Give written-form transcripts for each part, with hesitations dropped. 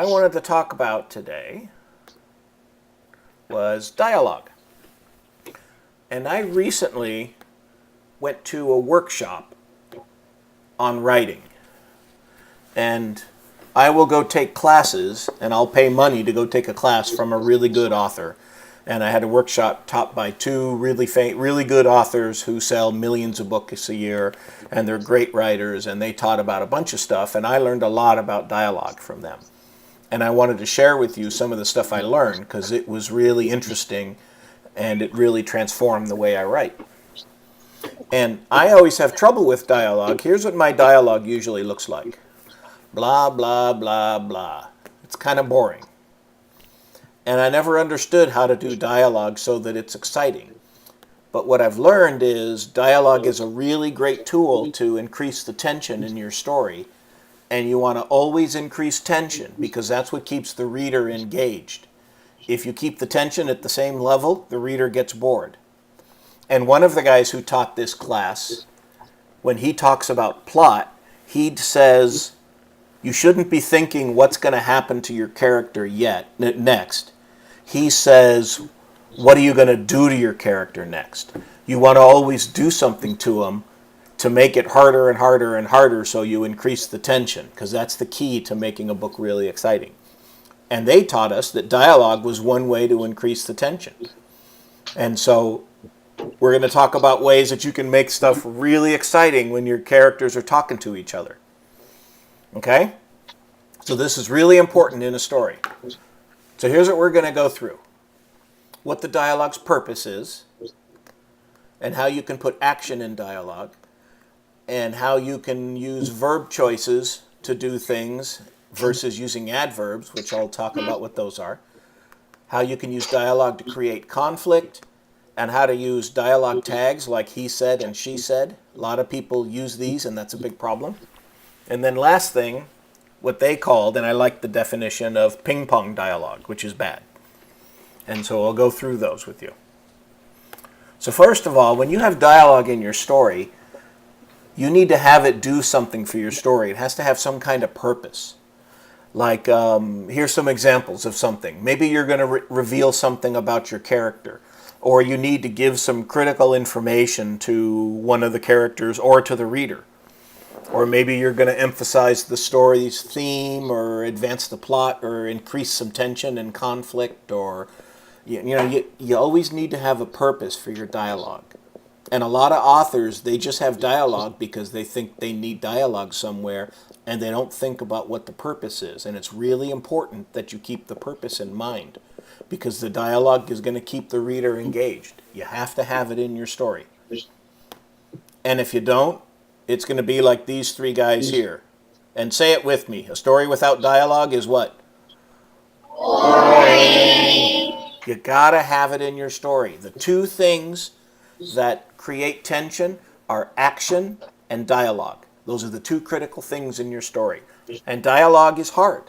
I wanted to talk about today was dialogue. And I recently went to a workshop on writing. And I will go take classes, and I'll pay money to go take a class from a really good author. And I had a workshop taught by two really good authors who sell millions of books a year, and they're great writers, and they taught about a bunch of stuff, and I learned a lot about dialogue from them. And I wanted to share with you some of the stuff I learned because it was really interesting, and it really transformed the way I write. And I always have trouble with dialogue. Here's what my dialogue usually looks like. Blah, blah, blah, blah. It's kind of boring. And I never understood how to do dialogue so that it's exciting. But what I've learned is dialogue is a really great tool to increase the tension in your story. And you want to always increase tension because that's what keeps the reader engaged. If you keep the tension at the same level, the reader gets bored. And one of the guys who taught this class, when he talks about plot, he says, you shouldn't be thinking what's going to happen to your character next. He says, what are you going to do to your character next? You want to always do something to him to make it harder and harder and harder so you increase the tension, because that's the key to making a book really exciting. And they taught us that dialogue was one way to increase the tension. And so we're going to talk about ways that you can make stuff really exciting when your characters are talking to each other. Okay? So this is really important in a story. So here's what we're going to go through. What the dialogue's purpose is, and how you can put action in dialogue, and how you can use verb choices to do things versus using adverbs, which I'll talk about what those are. How you can use dialogue to create conflict, and how to use dialogue tags like he said and she said. A lot of people use these, and that's a big problem. And then last thing, what they called, and I like the definition of ping-pong dialogue, which is bad. And so I'll go through those with you. So first of all, when you have dialogue in your story, you need to have it do something for your story. It has to have some kind of purpose. Like, here's some examples of something. Maybe you're going to reveal something about your character, or you need to give some critical information to one of the characters or to the reader. Or maybe you're going to emphasize the story's theme or advance the plot or increase some tension and conflict. Or, you always need to have a purpose for your dialogue. And a lot of authors, they just have dialogue because they think they need dialogue somewhere, and they don't think about what the purpose is. And it's really important that you keep the purpose in mind, because the dialogue is going to keep the reader engaged. You have to have it in your story. And if you don't, it's going to be like these three guys here. And say it with me. A story without dialogue is what? Boring. You got to have it in your story. The two things that create tension are action and dialogue. Those are the two critical things in your story. And dialogue is hard.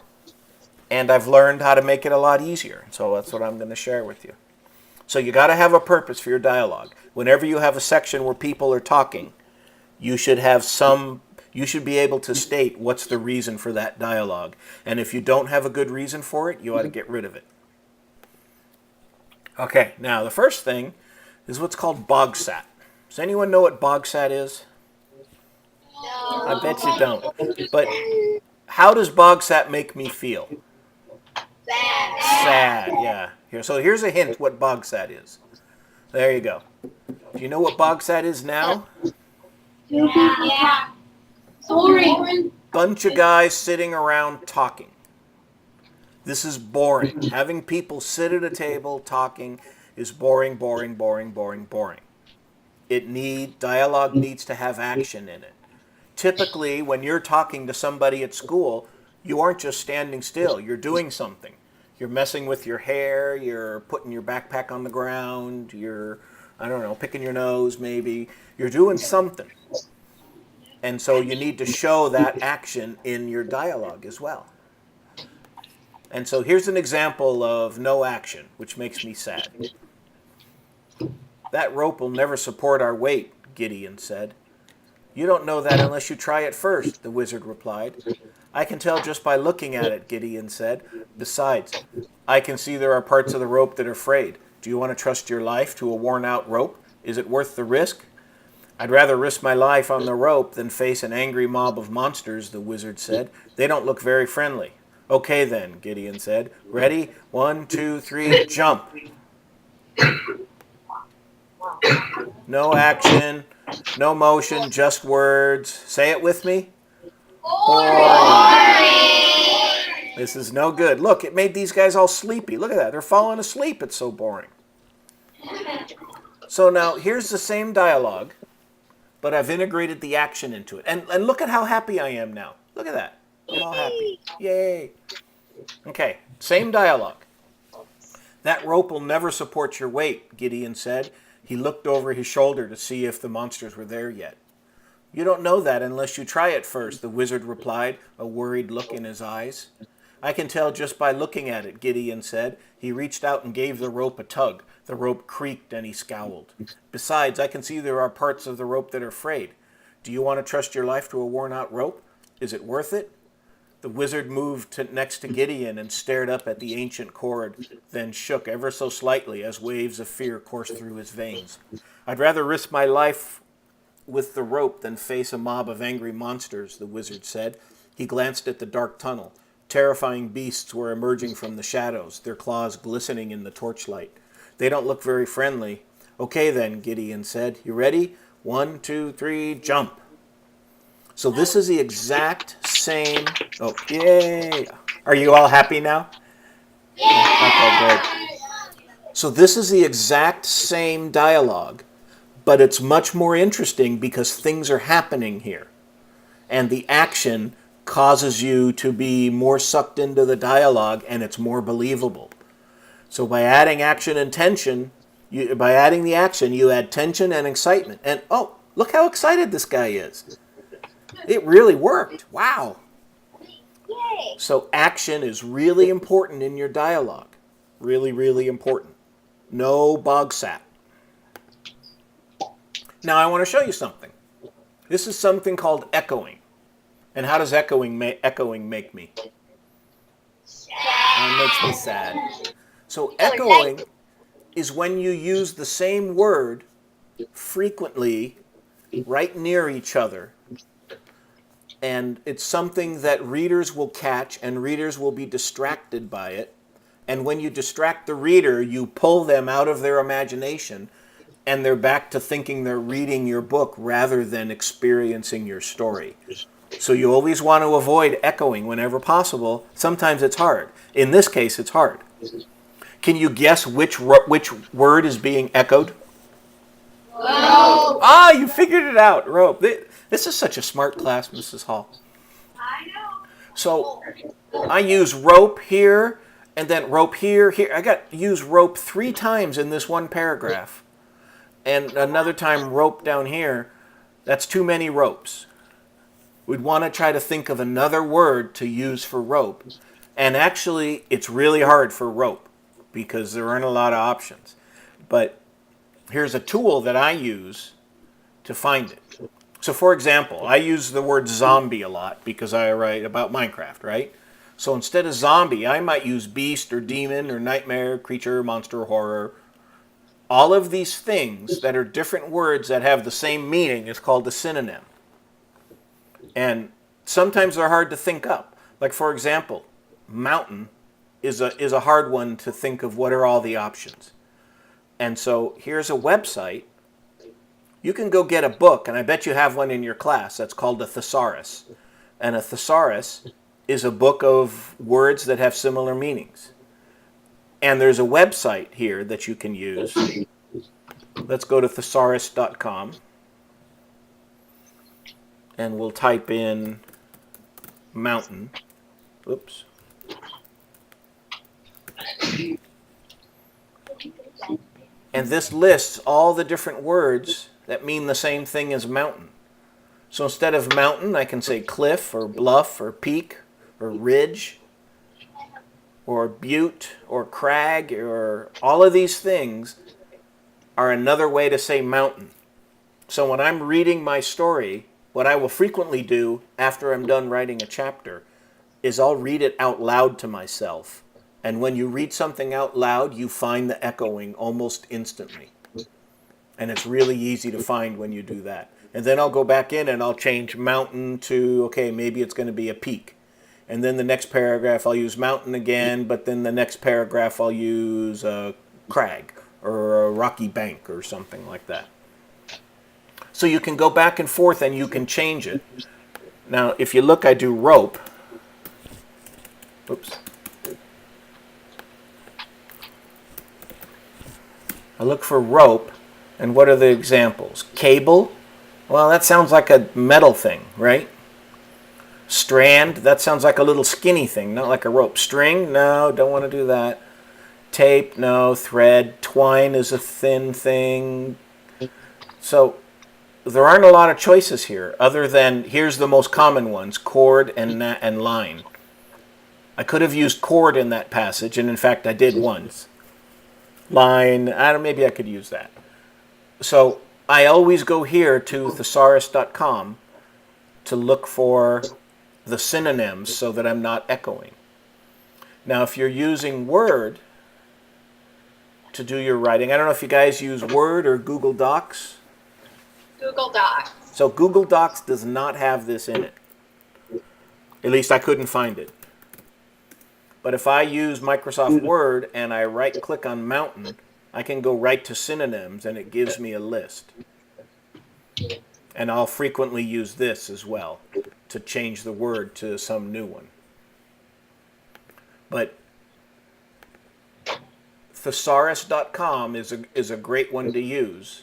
And I've learned how to make it a lot easier. So that's what I'm going to share with you. So you got to have a purpose for your dialogue. Whenever you have a section where people are talking, you should be able to state what's the reason for that dialogue. And if you don't have a good reason for it, you ought to get rid of it. Okay, now the first thing is what's called bogsat. Does anyone know what bogsat is? No. I bet you don't. But how does bogsat make me feel? Sad. Sad, yeah. Here's a hint what bogsat is. There you go. Do you know what bogsat is now? Yeah. Boring. Bunch of guys sitting around talking. This is boring. Having people sit at a table talking is boring, boring, boring, boring, boring. Dialogue needs to have action in it. Typically, when you're talking to somebody at school, you aren't just standing still. You're doing something. You're messing with your hair. You're putting your backpack on the ground. You're, picking your nose maybe. You're doing something. And so you need to show that action in your dialogue as well. And so here's an example of no action, which makes me sad. That rope will never support our weight, Gideon said. You don't know that unless you try it first, the wizard replied. I can tell just by looking at it, Gideon said. Besides, I can see there are parts of the rope that are frayed. Do you want to trust your life to a worn-out rope? Is it worth the risk? I'd rather risk my life on the rope than face an angry mob of monsters, the wizard said. They don't look very friendly. Okay then, Gideon said. Ready? 1, 2, 3, jump. No action, no motion, just words. Say it with me. Boring. This is no good. Look, it made these guys all sleepy. Look at that. They're falling asleep. It's so boring. So now here's the same dialogue, but I've integrated the action into it. And look at how happy I am now. Look at that. I'm all happy. Yay. Okay, same dialogue. That rope will never support your weight, Gideon said. He looked over his shoulder to see if the monsters were there yet. You don't know that unless you try it first, the wizard replied, a worried look in his eyes. I can tell just by looking at it, Gideon said. He reached out and gave the rope a tug. The rope creaked and he scowled. Besides, I can see there are parts of the rope that are frayed. Do you want to trust your life to a worn-out rope? Is it worth it? The wizard moved next to Gideon and stared up at the ancient cord, then shook ever so slightly as waves of fear coursed through his veins. I'd rather risk my life with the rope than face a mob of angry monsters, the wizard said. He glanced at the dark tunnel. Terrifying beasts were emerging from the shadows, their claws glistening in the torchlight. They don't look very friendly. Okay then, Gideon said. You ready? 1, 2, 3, jump. So this is the exact same... Oh, yay! Are you all happy now? Okay, good. So this is the exact same dialogue, but it's much more interesting because things are happening here. And the action causes you to be more sucked into the dialogue, and it's more believable. So by adding action and tension, by adding the action, you add tension and excitement. And oh, look how excited this guy is. It really worked. Wow. So action is really important in your dialogue. Really, really important. No bog sat. Now I want to show you something. This is something called echoing. And how does echoing make me? It makes me sad. So echoing is when you use the same word frequently right near each other. And it's something that readers will catch and readers will be distracted by it. And when you distract the reader, you pull them out of their imagination and they're back to thinking they're reading your book rather than experiencing your story. So you always want to avoid echoing whenever possible. Sometimes it's hard. In this case, it's hard. Can you guess which word is being echoed? Rope. Ah, you figured it out. Rope. This is such a smart class, Mrs. Hall. I know. So I use rope here and then rope here. I got to use rope 3 times in this one paragraph. And another time rope down here. That's too many ropes. We'd want to try to think of another word to use for rope. And actually, it's really hard for rope because there aren't a lot of options. But here's a tool that I use to find it. So for example, I use the word zombie a lot because I write about Minecraft, right? So instead of zombie, I might use beast or demon or nightmare, creature, monster, horror. All of these things that are different words that have the same meaning is called a synonym. And sometimes they're hard to think up. Like for example, mountain is a hard one to think of what are all the options. And so here's a website. You can go get a book, and I bet you have one in your class. That's called a thesaurus. And a thesaurus is a book of words that have similar meanings. And there's a website here that you can use. Let's go to Thesaurus.com. And we'll type in mountain. Oops. And this lists all the different words that mean the same thing as mountain. So instead of mountain, I can say cliff or bluff or peak or ridge or butte or crag, or all of these things are another way to say mountain. So when I'm reading my story, what I will frequently do after I'm done writing a chapter is I'll read it out loud to myself. And when you read something out loud, you find the echoing almost instantly. And it's really easy to find when you do that. And then I'll go back in and I'll change mountain to, okay, maybe it's going to be a peak. And then the next paragraph I'll use mountain again, but then the next paragraph I'll use a crag or a rocky bank or something like that. So you can go back and forth and you can change it. Now, if you look, I do rope. Oops. I look for rope, and what are the examples? Cable? Well, that sounds like a metal thing, right? Strand? That sounds like a little skinny thing, not like a rope. String? No, don't want to do that. Tape? No. Thread? Twine is a thin thing. So there aren't a lot of choices here, other than here's the most common ones, cord and line. I could have used cord in that passage, and in fact I did once. Line, maybe I could use that. So I always go here to Thesaurus.com to look for the synonyms so that I'm not echoing. Now, if you're using Word to do your writing, I don't know if you guys use Word or Google Docs. Google Docs. So Google Docs does not have this in it. At least I couldn't find it. But if I use Microsoft Word and I right-click on mountain, I can go right to synonyms and it gives me a list. And I'll frequently use this as well to change the word to some new one. But Thesaurus.com is a great one to use.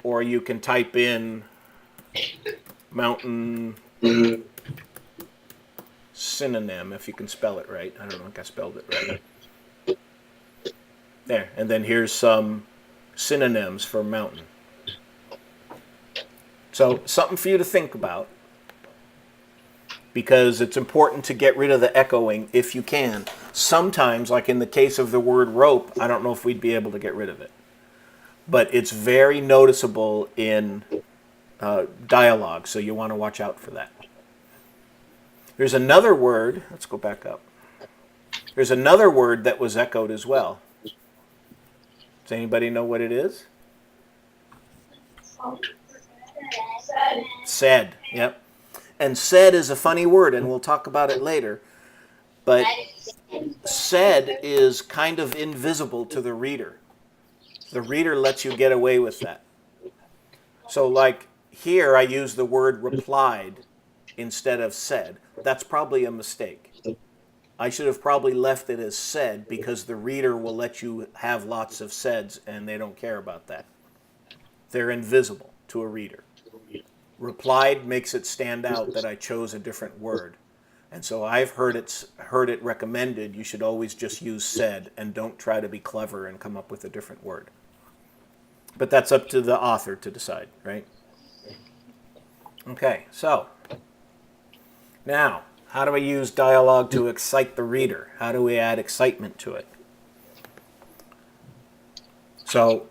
Or you can type in mountain synonym, if you can spell it right. I don't know if I spelled it right. There, and then here's some synonyms for mountain. So something for you to think about, because it's important to get rid of the echoing if you can. Sometimes, like in the case of the word rope, I don't know if we'd be able to get rid of it. But it's very noticeable in dialogue, so you want to watch out for that. There's another word, let's go back up. There's another word that was echoed as well. Does anybody know what it is? Said, yep. And said is a funny word, and we'll talk about it later. But said is kind of invisible to the reader. The reader lets you get away with that. So like here I use the word replied instead of said. That's probably a mistake. I should have probably left it as said, because the reader will let you have lots of saids and they don't care about that. They're invisible to a reader. Replied makes it stand out that I chose a different word. And so I've heard it recommended you should always just use said and don't try to be clever and come up with a different word. But that's up to the author to decide, right? Okay, so now, how do we use dialogue to excite the reader? How do we add excitement to it? So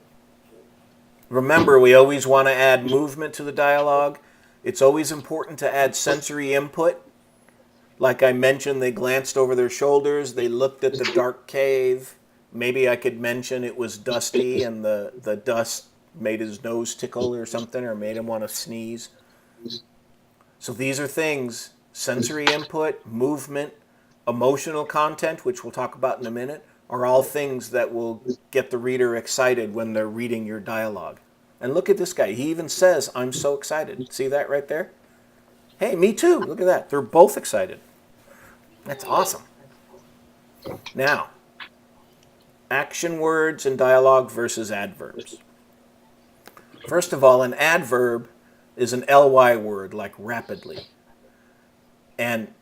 remember, we always want to add movement to the dialogue. It's always important to add sensory input. Like I mentioned, they glanced over their shoulders. They looked at the dark cave. Maybe I could mention it was dusty and the dust made his nose tickle or something, or made him want to sneeze. So these are things, sensory input, movement, emotional content, which we'll talk about in a minute, are all things that will get the reader excited when they're reading your dialogue. And look at this guy. He even says, I'm so excited. See that right there? Hey, me too. Look at that. They're both excited. That's awesome. Now, action words and dialogue versus adverbs. First of all, an adverb is an ly word, like rapidly. And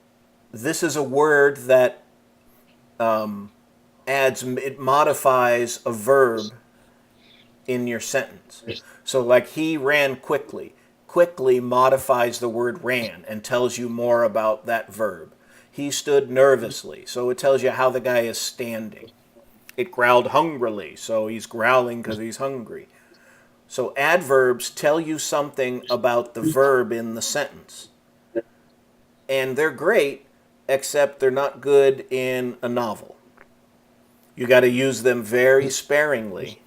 this is a word that it modifies a verb in your sentence. So like he ran quickly. Quickly modifies the word ran and tells you more about that verb. He stood nervously, so it tells you how the guy is standing. It growled hungrily, so he's growling because he's hungry. So adverbs tell you something about the verb in the sentence. and they're great, except they're not good in a novel. You got to use them very sparingly.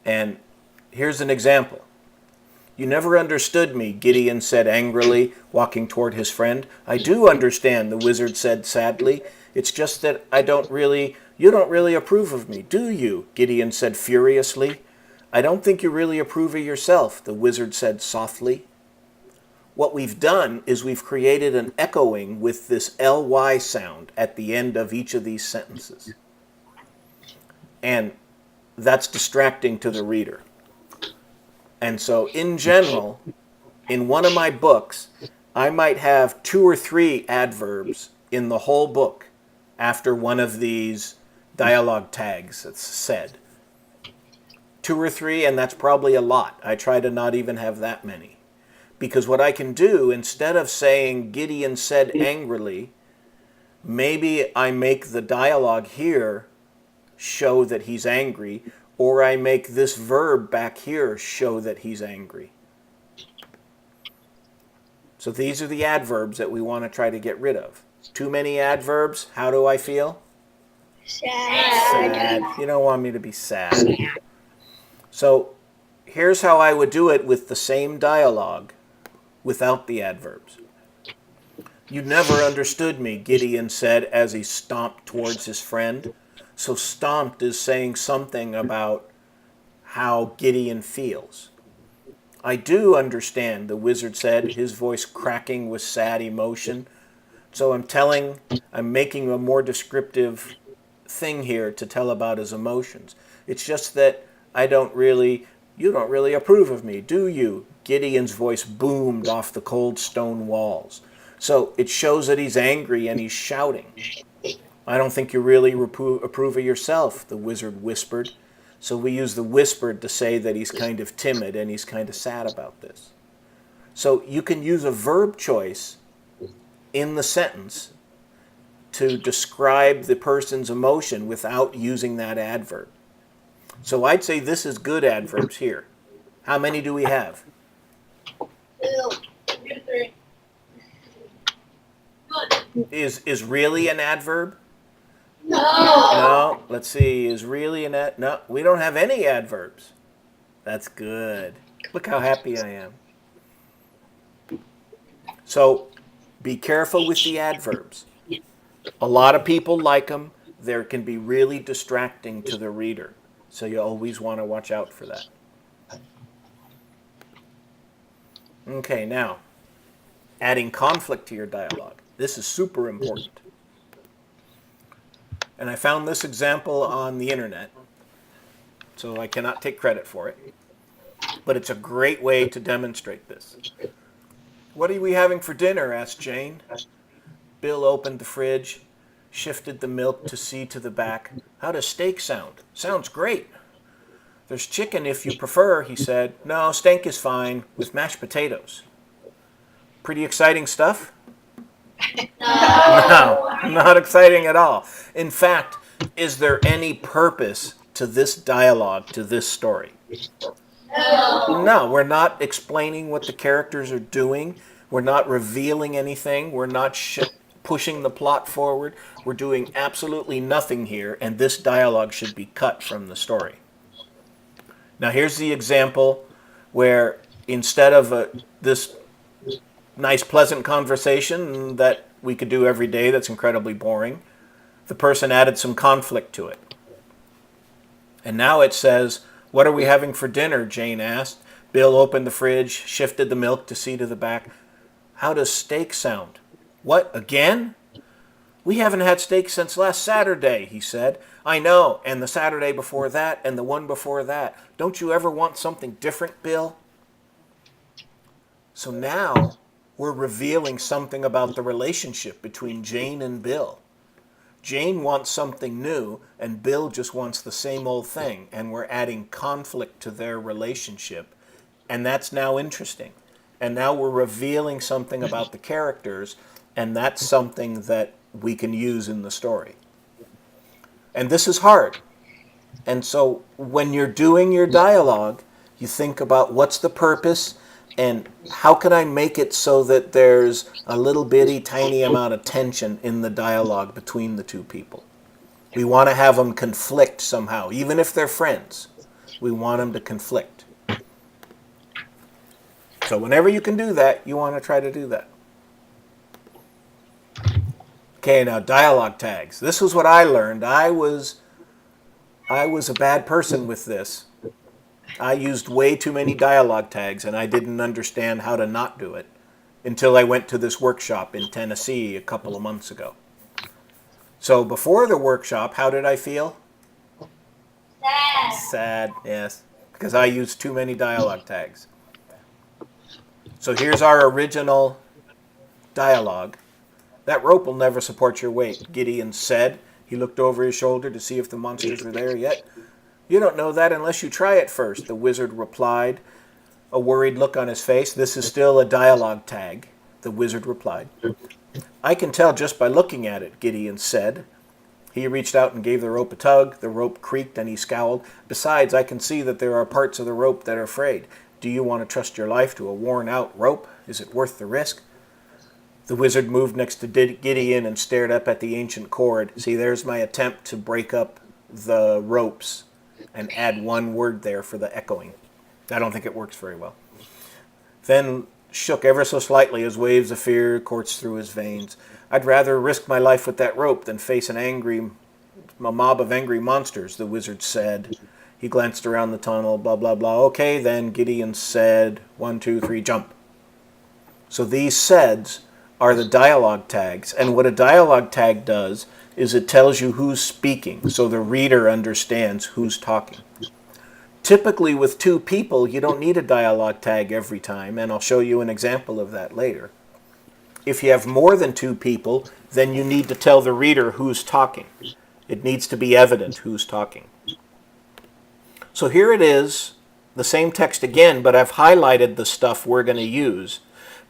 And here's an example. You never understood me, Gideon said angrily, walking toward his friend. I do understand, the wizard said sadly. It's just that you don't really approve of me, do you? Gideon said furiously. I don't think you really approve of yourself, the wizard said softly. What we've done is we've created an echoing with this ly sound at the end of each of these sentences. And that's distracting to the reader. And so in general, in one of my books, I might have 2 or 3 adverbs in the whole book after one of these dialogue tags that's said. 2 or 3, and that's probably a lot. I try to not even have that many. Because what I can do, instead of saying Gideon said angrily, maybe I make the dialogue here show that he's angry, or I make this verb back here show that he's angry. So these are the adverbs that we want to try to get rid of. Too many adverbs, how do I feel? Sad. You don't want me to be sad. So here's how I would do it with the same dialogue without the adverbs. You never understood me, Gideon said as he stomped towards his friend. So stomped is saying something about how Gideon feels. I do understand, the wizard said, his voice cracking with sad emotion. So I'm making a more descriptive thing here to tell about his emotions. It's just that you don't really approve of me, do you? Gideon's voice boomed off the cold stone walls. So it shows that he's angry and he's shouting. I don't think you really approve of yourself, the wizard whispered. So we use the whispered to say that he's kind of timid and he's kind of sad about this. So you can use a verb choice in the sentence to describe the person's emotion without using that adverb. So I'd say this is good adverbs here. How many do we have? 3. Is really an adverb? No. No. Let's see. Is really an ad? No, we don't have any adverbs. That's good. Look how happy I am. So be careful with the adverbs. A lot of people like them. They can be really distracting to the reader. So you always want to watch out for that. Okay, now, adding conflict to your dialogue. This is super important. And I found this example on the internet, so I cannot take credit for it. But it's a great way to demonstrate this. What are we having for dinner? Asked Jane. Bill opened the fridge, shifted the milk to see to the back. How does steak sound? Sounds great. There's chicken if you prefer, he said. No, steak is fine, with mashed potatoes. Pretty exciting stuff? No, not exciting at all. In fact, is there any purpose to this dialogue, to this story? No, we're not explaining what the characters are doing. We're not revealing anything. We're not pushing the plot forward. We're doing absolutely nothing here, and this dialogue should be cut from the story. Now here's the example where instead of this nice pleasant conversation that we could do every day that's incredibly boring, the person added some conflict to it. And now it says, what are we having for dinner? Jane asked. Bill opened the fridge, shifted the milk to see to the back. How does steak sound? What, again? We haven't had steak since last Saturday, he said. I know, and the Saturday before that, and the one before that. Don't you ever want something different, Bill? So now we're revealing something about the relationship between Jane and Bill. Jane wants something new, and Bill just wants the same old thing, and we're adding conflict to their relationship, and that's now interesting. And now we're revealing something about the characters, and that's something that we can use in the story. And this is hard. And so when you're doing your dialogue, you think about what's the purpose, And how can I make it so that there's a little bitty tiny amount of tension in the dialogue between the two people? We want to have them conflict somehow, even if they're friends. We want them to conflict. So whenever you can do that, you want to try to do that. Okay, now dialogue tags. This was what I learned. I was a bad person with this. I used way too many dialogue tags, and I didn't understand how to not do it until I went to this workshop in Tennessee a couple of months ago. So before the workshop, how did I feel? Sad. Sad, yes, because I used too many dialogue tags. So here's our original dialogue. That rope will never support your weight, Gideon said. He looked over his shoulder to see if the monsters were there yet. You don't know that unless you try it first, the wizard replied, a worried look on his face. This is still a dialogue tag, the wizard replied. I can tell just by looking at it, Gideon said. He reached out and gave the rope a tug. The rope creaked and he scowled. Besides, I can see that there are parts of the rope that are frayed. Do you want to trust your life to a worn-out rope? Is it worth the risk? The wizard moved next to Gideon and stared up at the ancient cord. See, there's my attempt to break up the ropes and add one word there for the echoing. I don't think it works very well. Then shook ever so slightly as waves of fear coursed through his veins. I'd rather risk my life with that rope than face a mob of angry monsters, the wizard said. He glanced around the tunnel, blah, blah, blah. Okay, then, Gideon said, 1, 2, 3, jump. So these saids are the dialogue tags. And what a dialogue tag does is it tells you who's speaking, so the reader understands who's talking. Typically with two people, you don't need a dialogue tag every time, and I'll show you an example of that later. If you have more than two people, then you need to tell the reader who's talking. It needs to be evident who's talking. So here it is, the same text again, but I've highlighted the stuff we're going to use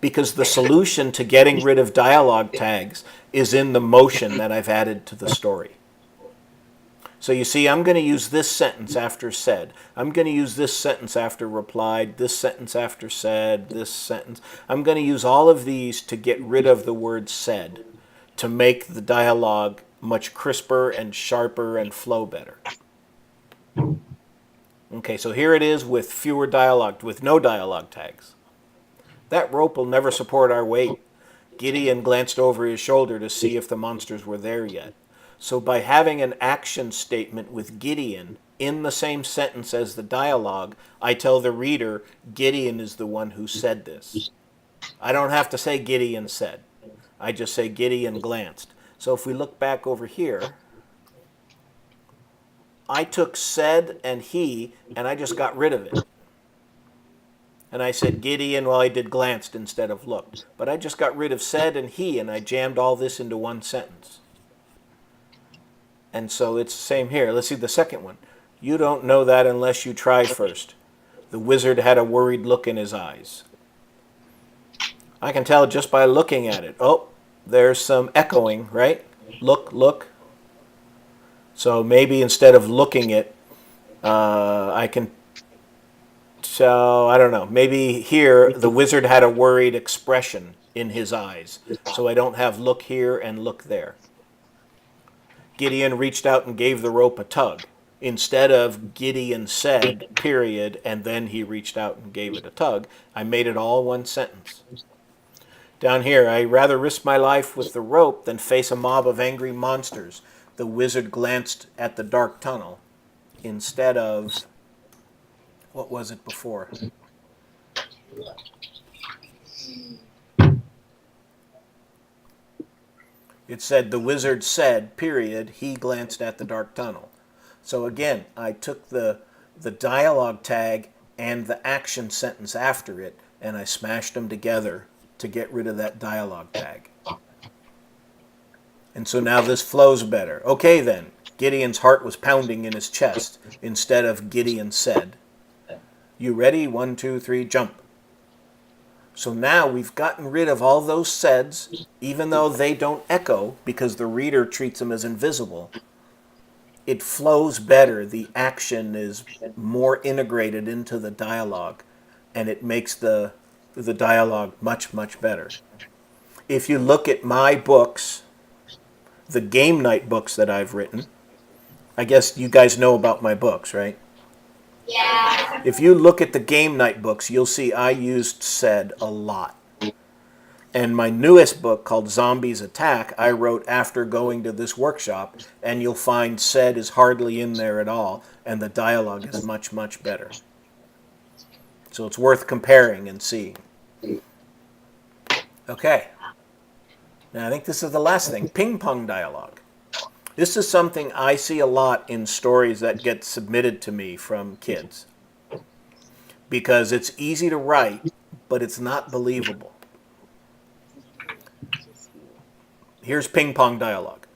because the solution to getting rid of dialogue tags is in the motion that I've added to the story. So you see, I'm going to use this sentence after said. I'm going to use this sentence after replied, this sentence after said, this sentence. I'm going to use all of these to get rid of the word said, to make the dialogue much crisper and sharper and flow better. Okay, so here it is with with no dialogue tags. That rope will never support our weight. Gideon glanced over his shoulder to see if the monsters were there yet. So by having an action statement with Gideon in the same sentence as the dialogue, I tell the reader Gideon is the one who said this. I don't have to say Gideon said. I just say Gideon glanced. So if we look back over here, I took said and he, and I just got rid of it. And I said Gideon, well, I did glanced instead of looked. But I just got rid of said and he, and I jammed all this into one sentence. And so it's the same here. Let's see the second one. You don't know that unless you try first. The wizard had a worried look in his eyes. I can tell just by looking at it. Oh, there's some echoing, right? Look, look. So maybe instead of looking it, I can tell, I don't know, maybe here the wizard had a worried expression in his eyes. So I don't have look here and look there. Gideon reached out and gave the rope a tug. Instead of Gideon said, period, and then he reached out and gave it a tug, I made it all one sentence. Down here, I rather risk my life with the rope than face a mob of angry monsters. The wizard glanced at the dark tunnel instead of, what was it before? It said, the wizard said, period, he glanced at the dark tunnel. So again, I took the dialogue tag and the action sentence after it, and I smashed them together to get rid of that dialogue tag. And so now this flows better. Okay then, Gideon's heart was pounding in his chest instead of Gideon said. You ready? 1, 2, 3, jump. So now we've gotten rid of all those saids, even though they don't echo because the reader treats them as invisible. It flows better. The action is more integrated into the dialogue, and it makes the the dialogue much, much better. If you look at my books, the game night books that I've written, I guess you guys know about my books, right? Yeah. If you look at the game night books, you'll see I used said a lot. And my newest book, called Zombies Attack, I wrote after going to this workshop, and you'll find said is hardly in there at all, and the dialogue is much, much better. So it's worth comparing and seeing. Okay. Now I think this is the last thing, ping-pong dialogue. This is something I see a lot in stories that get submitted to me from kids. Because it's easy to write, but it's not believable. Here's ping-pong dialogue.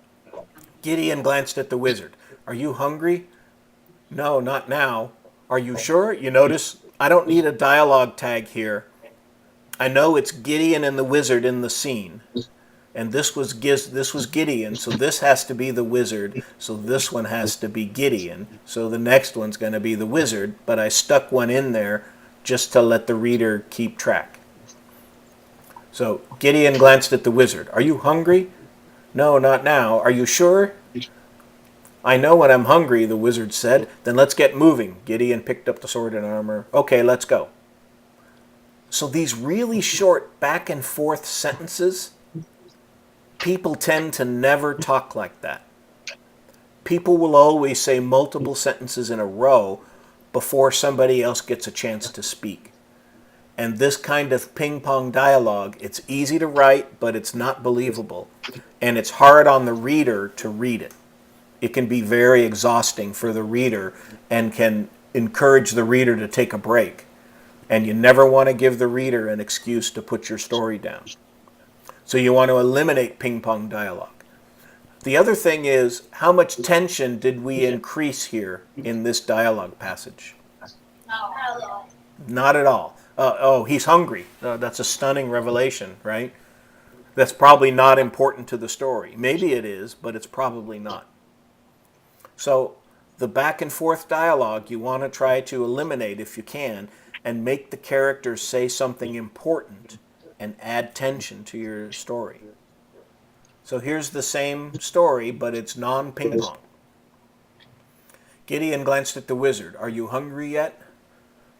Gideon glanced at the wizard. Are you hungry? No, not now. Are you sure? You notice I don't need a dialogue tag here. I know it's Gideon and the wizard in the scene. And this was Gideon, so this has to be the wizard, so this one has to be Gideon, so the next one's going to be the wizard, but I stuck one in there just to let the reader keep track. So Gideon glanced at the wizard. Are you hungry? No, not now. Are you sure? I know when I'm hungry, the wizard said. Then let's get moving. Gideon picked up the sword and armor. Okay, let's go. So these really short back and forth sentences, people tend to never talk like that. People will always say multiple sentences in a row before somebody else gets a chance to speak. And this kind of ping-pong dialogue, it's easy to write, but it's not believable. And it's hard on the reader to read it. It can be very exhausting for the reader and can encourage the reader to take a break. And you never want to give the reader an excuse to put your story down. So you want to eliminate ping-pong dialogue. The other thing is, how much tension did we increase here in this dialogue passage? No. Not at all. Oh, he's hungry. That's a stunning revelation, right? That's probably not important to the story. Maybe it is, but it's probably not. So the back and forth dialogue you want to try to eliminate if you can, and make the characters say something important and add tension to your story. So here's the same story, but it's non-ping pong. Gideon glanced at the wizard. Are you hungry yet?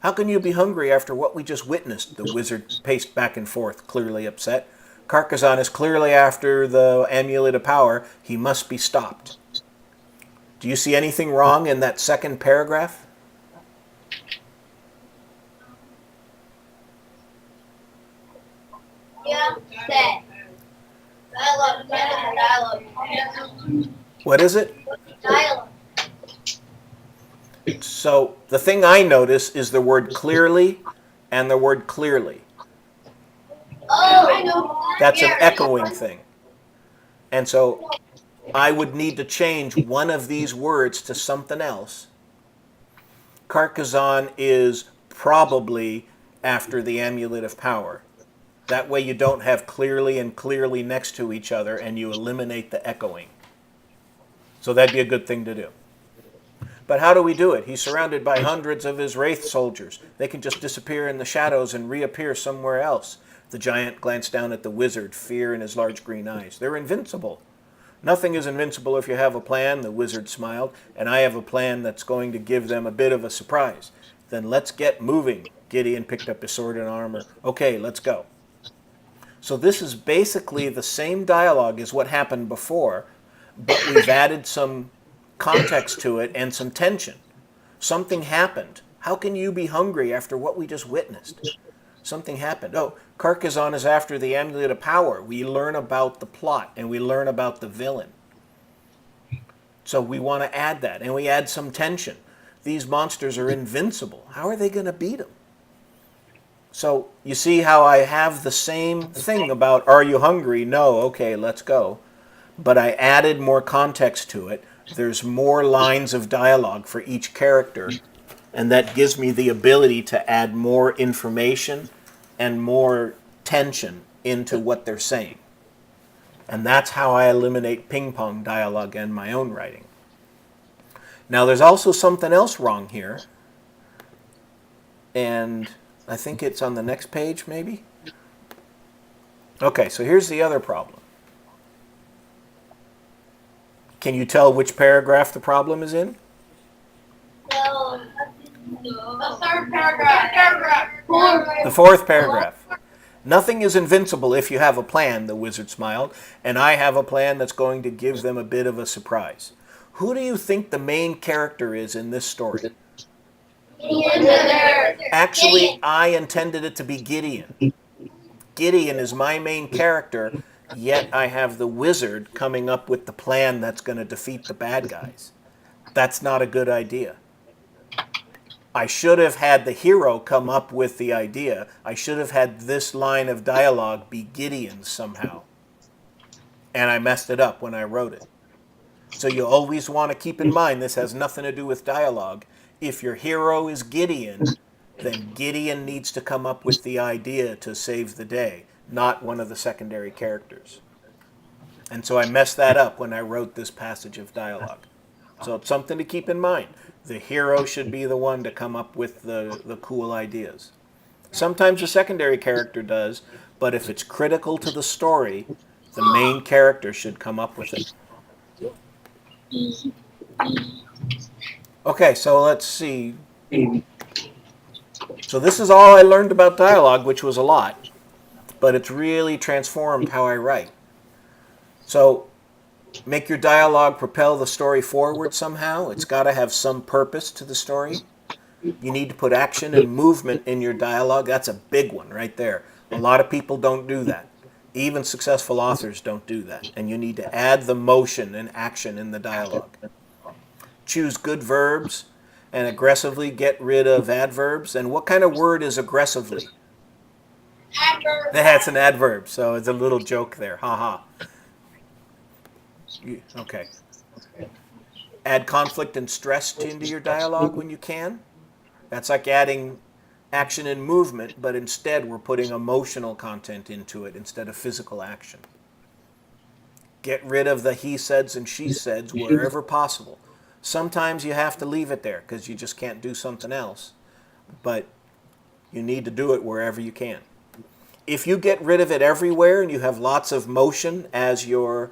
How can you be hungry after what we just witnessed? The wizard paced back and forth, clearly upset. Carcassonne is clearly after the amulet of power. He must be stopped. Do you see anything wrong in that second paragraph? Yeah. Said. Dialogue. What is it? Dialogue. So the thing I notice is the word clearly and the word clearly. Oh, I know. That's an echoing thing. And so I would need to change one of these words to something else. Carcassonne is probably after the amulet of power. That way you don't have clearly and clearly next to each other and you eliminate the echoing. So that'd be a good thing to do. But how do we do it? He's surrounded by hundreds of his wraith soldiers. They can just disappear in the shadows and reappear somewhere else. The giant glanced down at the wizard, fear in his large green eyes. They're invincible. Nothing is invincible if you have a plan, the wizard smiled, and I have a plan that's going to give them a bit of a surprise. Then let's get moving. Gideon picked up his sword and armor. Okay, let's go. So this is basically the same dialogue as what happened before, but we've added some context to it and some tension. Something happened. How can you be hungry after what we just witnessed? Something happened. Oh, Carcassonne is after the amulet of power. We learn about the plot and we learn about the villain. So we want to add that, and we add some tension. These monsters are invincible. How are they going to beat them? So you see how I have the same thing about, are you hungry? No, okay, let's go. But I added more context to it. There's more lines of dialogue for each character, and that gives me the ability to add more information and more tension into what they're saying. And that's how I eliminate ping-pong dialogue in my own writing. Now there's also something else wrong here, and I think it's on the next page, maybe. Okay, so here's the other problem. Can you tell which paragraph the problem is in? No. The third paragraph. The fourth paragraph. Nothing is invincible if you have a plan, the wizard smiled, and I have a plan that's going to give them a bit of a surprise. Who do you think the main character is in this story? Actually, I intended it to be Gideon. Gideon is my main character, yet I have the wizard coming up with the plan that's going to defeat the bad guys. That's not a good idea. I should have had the hero come up with the idea. I should have had this line of dialogue be Gideon's somehow. And I messed it up when I wrote it. So you always want to keep in mind this has nothing to do with dialogue. If your hero is Gideon, then Gideon needs to come up with the idea to save the day, not one of the secondary characters. And so I messed that up when I wrote this passage of dialogue. So it's something to keep in mind. The hero should be the one to come up with the cool ideas. Sometimes a secondary character does, but if it's critical to the story, the main character should come up with it. Okay, so let's see. So this is all I learned about dialogue, which was a lot, but it's really transformed how I write. So make your dialogue propel the story forward somehow. It's got to have some purpose to the story. You need to put action and movement in your dialogue. That's a big one right there. A lot of people don't do that. Even successful authors don't do that. And you need to add the motion and action in the dialogue. Choose good verbs and aggressively get rid of adverbs. And what kind of word is aggressively? Adverb. That's an adverb, so it's a little joke there. Ha ha. Okay. Add conflict and stress into your dialogue when you can. That's like adding action and movement, but instead we're putting emotional content into it instead of physical action. Get rid of the he saids and she saids wherever possible. Sometimes you have to leave it there because you just can't do something else, but you need to do it wherever you can. If you get rid of it everywhere and you have lots of motion as your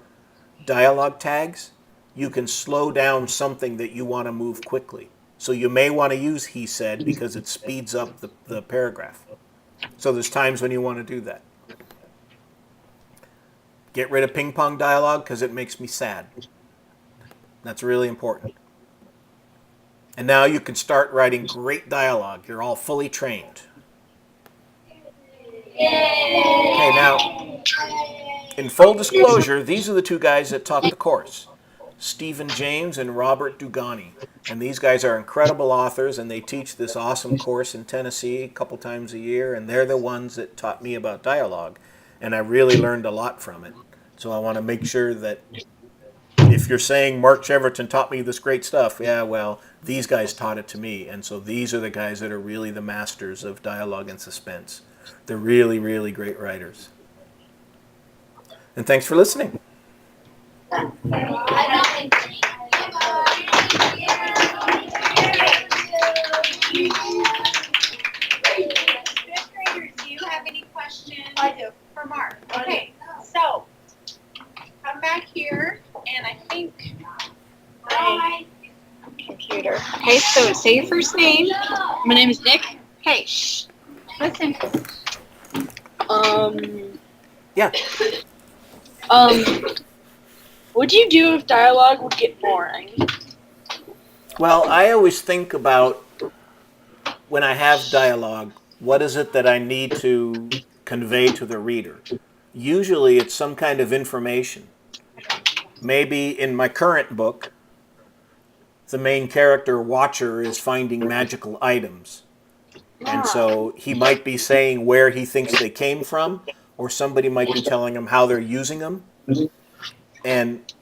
dialogue tags, you can slow down something that you want to move quickly. So you may want to use he said because it speeds up the paragraph. So there's times when you want to do that. Get rid of ping-pong dialogue because it makes me sad. That's really important. And now you can start writing great dialogue. You're all fully trained. Okay, now, in full disclosure, these are the two guys that taught the course, Stephen James and Robert Dugani. And these guys are incredible authors, and they teach this awesome course in Tennessee a couple times a year, and they're the ones that taught me about dialogue, and I really learned a lot from it. So I want to make sure that if you're saying Mark Cheverton taught me this great stuff, yeah, well, these guys taught it to me, and so these are the guys that are really the masters of dialogue and suspense. They're really, really great writers. And thanks for listening. Fifth graders, do you have any questions? I do. For Mark. Okay, so come back here, and I think my computer. Okay, so say your first name. My name is Nick. Hey, shh. Listen. Yeah. What'd you do if dialogue would get boring? Well, I always think about when I have dialogue, what is it that I need to convey to the reader? Usually it's some kind of information. Maybe in my current book, the main character, Watcher, is finding magical items. And so he might be saying where he thinks they came from, or somebody might be telling him how they're using them. And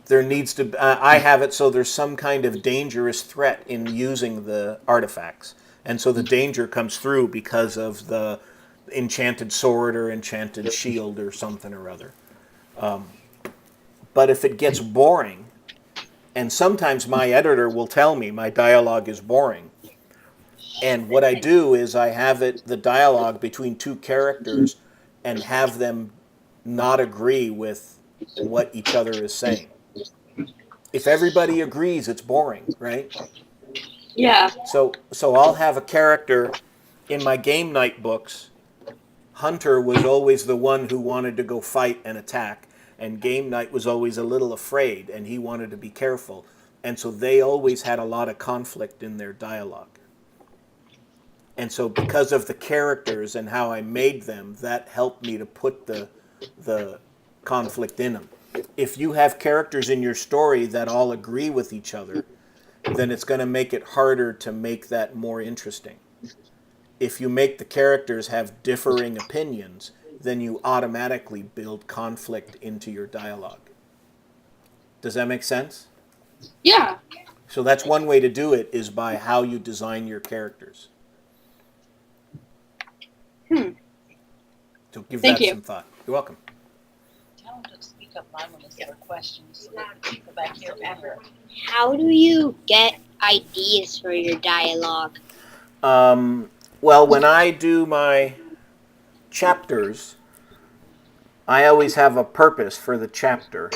there needs to I have it so there's some kind of dangerous threat in using the artifacts. And so the danger comes through because of the enchanted sword or enchanted shield or something or other. But if it gets boring, and sometimes my editor will tell me my dialogue is boring, And what I do is I have the dialogue between two characters and have them not agree with what each other is saying. If everybody agrees, it's boring, right? Yeah. So I'll have a character in my game night books. Hunter was always the one who wanted to go fight and attack, and game night was always a little afraid, and he wanted to be careful. And so they always had a lot of conflict in their dialogue. And so because of the characters and how I made them, that helped me to put the conflict in them. If you have characters in your story that all agree with each other, then it's going to make it harder to make that more interesting. If you make the characters have differing opinions, then you automatically build conflict into your dialogue. Does that make sense? Yeah. So that's one way to do it, is by how you design your characters. So give Thank that you. some thought. You're welcome. Tell them to speak up loud when they have questions. So that people back here ever. How do you get ideas for your dialogue? Well, when I do my chapters, I always have a purpose for the chapter.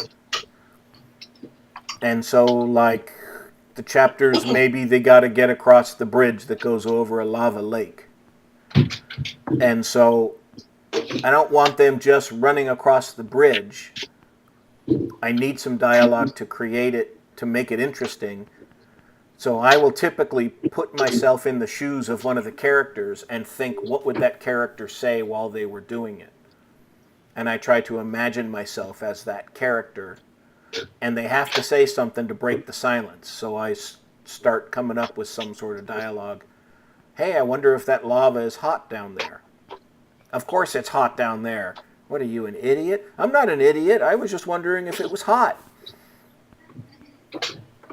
And so, like, the chapters, maybe they got to get across the bridge that goes over a lava lake. And so I don't want them just running across the bridge. I need some dialogue to create it, to make it interesting. So I will typically put myself in the shoes of one of the characters and think, what would that character say while they were doing it? And I try to imagine myself as that character. And they have to say something to break the silence. So I start coming up with some sort of dialogue. Hey, I wonder if that lava is hot down there. Of course it's hot down there. What are you, an idiot? I'm not an idiot. I was just wondering if it was hot.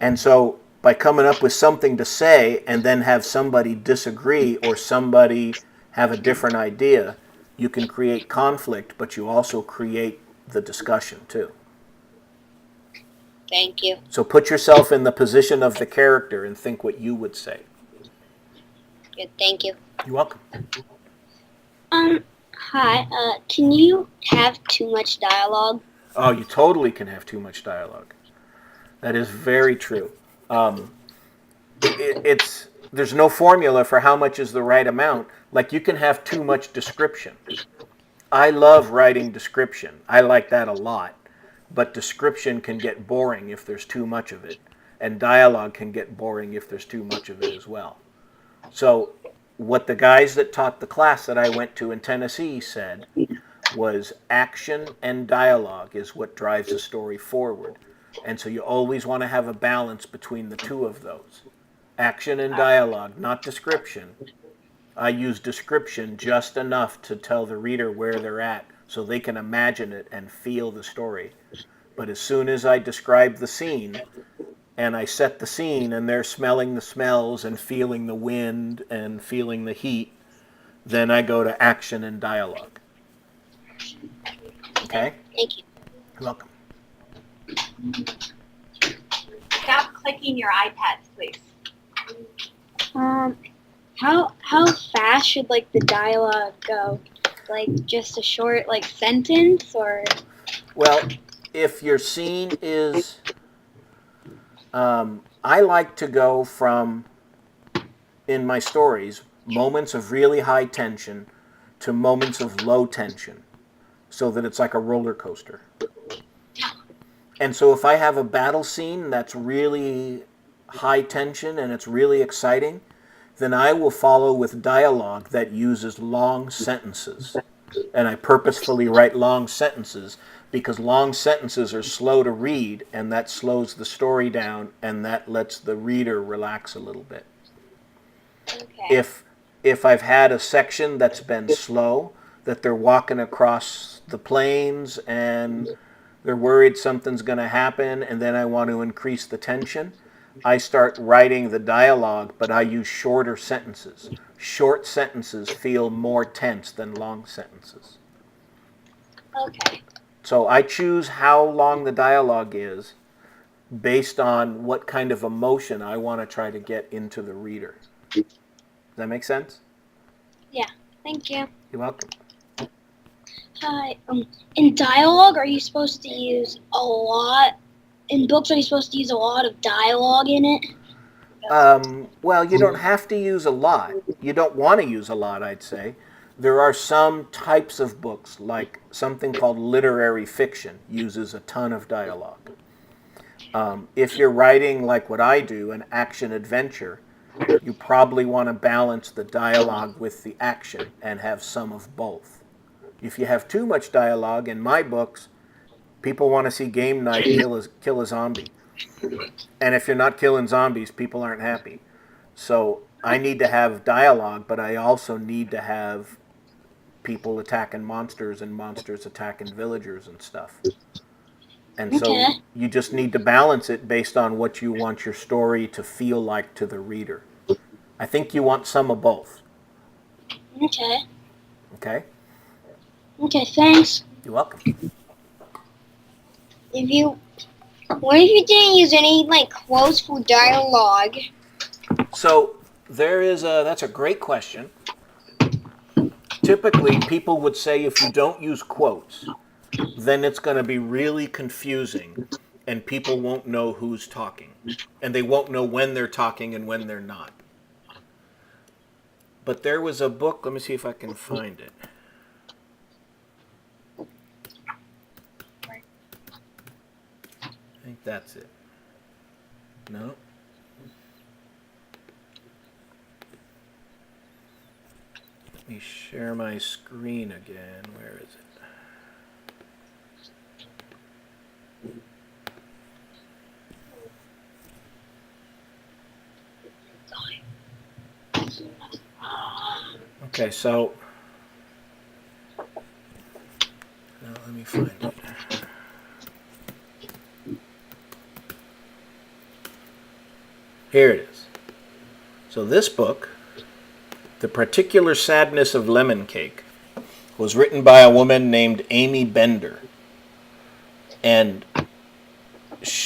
And so by coming up with something to say and then have somebody disagree or somebody have a different idea, you can create conflict, but you also create the discussion too. Thank you. So put yourself in the position of the character and think what you would say. Good, thank you. You're welcome. Hi, can you have too much dialogue? Oh, you totally can have too much dialogue. That is very true. There's no formula for how much is the right amount. Like, you can have too much description. I love writing description. I like that a lot. But description can get boring if there's too much of it. And dialogue can get boring if there's too much of it as well. So what the guys that taught the class that I went to in Tennessee said was action and dialogue is what drives a story forward. And so you always want to have a balance between the two of those. Action and dialogue, not description. I use description just enough to tell the reader where they're at so they can imagine it and feel the story. But as soon as I describe the scene and I set the scene and they're smelling the smells and feeling the wind and feeling the heat, then I go to action and dialogue. Okay? Thank you. You're welcome. Stop clicking your iPads, please. How fast should like the dialogue go? Like just a short like sentence or? Well, if your scene is, I like to go from, in my stories, moments of really high tension to moments of low tension, so that it's like a roller coaster. And so if I have a battle scene that's really high tension and it's really exciting, then I will follow with dialogue that uses long sentences. And I purposefully write long sentences because long sentences are slow to read, and that slows the story down, and that lets the reader relax a little bit. Okay. If I've had a section that's been slow, that they're walking across the plains and they're worried something's going to happen, and then I want to increase the tension, I start writing the dialogue, but I use shorter sentences. Short sentences feel more tense than long sentences. Okay. So I choose how long the dialogue is based on what kind of emotion I want to try to get into the reader. that make sense? Thank you. You're welcome. Hi. In dialogue, are you supposed to use a lot? In books, are you supposed to use a lot of dialogue in it? Well, you don't have to use a lot. You don't want to use a lot, I'd say. There are some types of books, like something called literary fiction, uses a ton of dialogue. If you're writing like what I do, an action adventure, you probably want to balance the dialogue with the action and have some of both. If you have too much dialogue, in my books, people want to see game night kill a zombie. And if you're not killing zombies, people aren't happy. So I need to have dialogue, but I also need to have people attacking monsters and monsters attacking villagers and stuff. And so Okay. you just need to balance it based on what you want your story to feel like to the reader. I think you want some of both. Okay. Okay? Okay, thanks. You're welcome. What if you didn't use any quotes for dialogue? So that's a great question. Typically, people would say if you don't use quotes, then it's going to be really confusing and people won't know who's talking. And they won't know when they're talking and when they're not. But there was a book, let me see if I can find it. I think that's it. No? Let me share my screen again. Where is it? Okay, so now let me find it. Here it is. So this book, The Particular Sadness of Lemon Cake, was written by a woman named Amy Bender. And